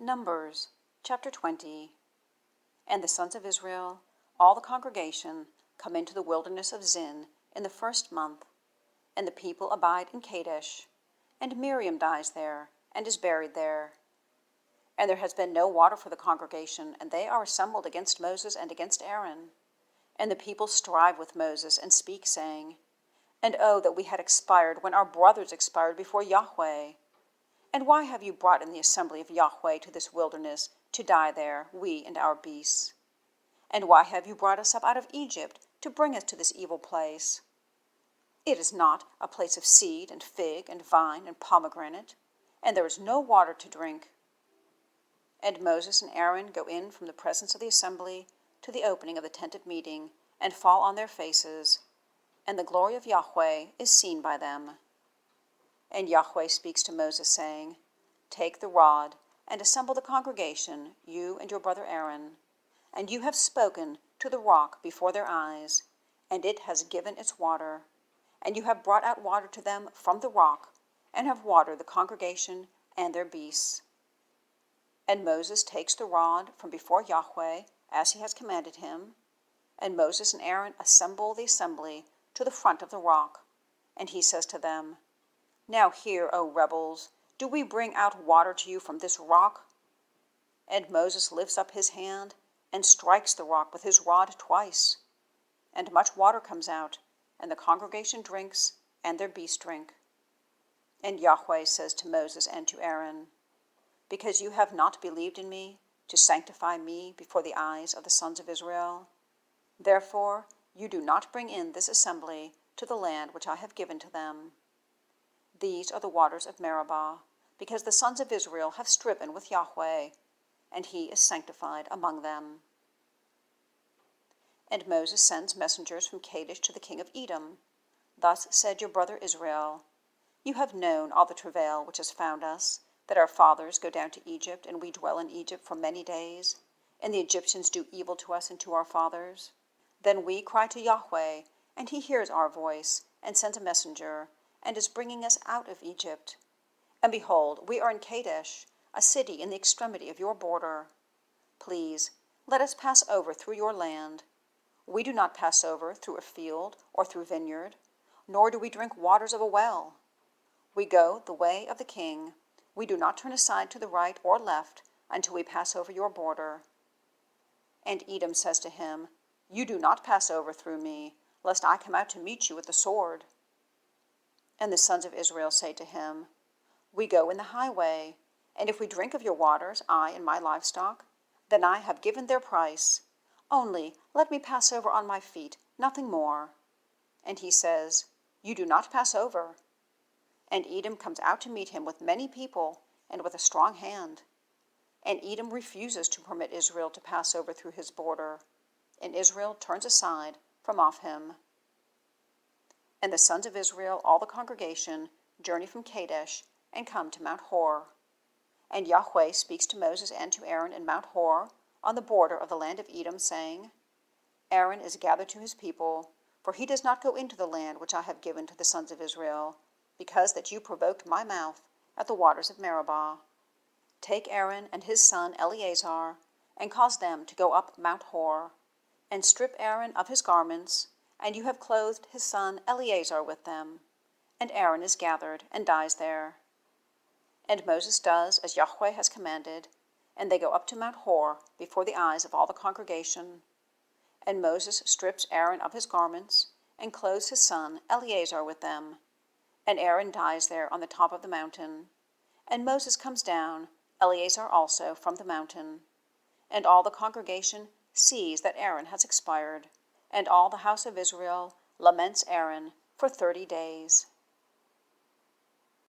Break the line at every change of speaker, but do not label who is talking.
Numbers, chapter 20. And the sons of Israel, all the congregation, come into the wilderness of Zin in the 1st month, and the people abide in Kadesh, and Miriam dies there, and is buried there. And there has been no water for the congregation, and they are assembled against Moses and against Aaron. And the people strive with Moses, and speak, saying, And oh, that we had expired when our brothers expired before Yahweh! And why have you brought in the assembly of Yahweh to this wilderness, to die there, we and our beasts? And why have you brought us up out of Egypt, to bring us to this evil place? It is not a place of seed, and fig, and vine, and pomegranate, and there is no water to drink. And Moses and Aaron go in from the presence of the assembly to the opening of the tent of meeting, and fall on their faces, and the glory of Yahweh is seen by them. And Yahweh speaks to Moses, saying, Take the rod, and assemble the congregation, you and your brother Aaron. And you have spoken to the rock before their eyes, and it has given its water. And you have brought out water to them from the rock, and have watered the congregation and their beasts. And Moses takes the rod from before Yahweh, as he has commanded him. And Moses and Aaron assemble the assembly to the front of the rock. And he says to them, Now hear, O rebels, do we bring out water to you from this rock? And Moses lifts up his hand and strikes the rock with his rod twice. And much water comes out, and the congregation drinks, and their beasts drink. And Yahweh says to Moses and to Aaron, Because you have not believed in me, to sanctify me before the eyes of the sons of Israel, therefore you do not bring in this assembly to the land which I have given to them. These are the waters of Meribah, because the sons of Israel have striven with Yahweh, and he is sanctified among them. And Moses sends messengers from Kadesh to the king of Edom. Thus said your brother Israel, You have known all the travail which has found us, that our fathers go down to Egypt, and we dwell in Egypt for many days, and the Egyptians do evil to us and to our fathers. Then we cry to Yahweh, and he hears our voice, and sends a messenger, and is bringing us out of Egypt. And behold, we are in Kadesh, a city in the extremity of your border. Please, let us pass over through your land. We do not pass over through a field or through vineyard, nor do we drink waters of a well. We go the way of the king. We do not turn aside to the right or left until we pass over your border. And Edom says to him, You do not pass over through me, lest I come out to meet you with the sword. And the sons of Israel say to him, We go in the highway, and if we drink of your waters, I and my livestock, then I have given their price. Only let me pass over on my feet, nothing more. And he says, You do not pass over. And Edom comes out to meet him with many people and with a strong hand. And Edom refuses to permit Israel to pass over through his border, and Israel turns aside from off him. And the sons of Israel, all the congregation, journey from Kadesh and come to Mount Hor. And Yahweh speaks to Moses and to Aaron in Mount Hor, on the border of the land of Edom, saying, Aaron is gathered to his people, for he does not go into the land which I have given to the sons of Israel, because that you provoked my mouth at the waters of Meribah. Take Aaron and his son Eleazar, and cause them to go up Mount Hor, and strip Aaron of his garments, and you have clothed his son Eleazar with them. And Aaron is gathered and dies there. And Moses does as Yahweh has commanded, and they go up to Mount Hor before the eyes of all the congregation. And Moses strips Aaron of his garments, and clothes his son Eleazar with them. And Aaron dies there on the top of the mountain. And Moses comes down, Eleazar also, from the mountain. And all the congregation sees that Aaron has expired, and all the house of Israel laments Aaron for 30 days.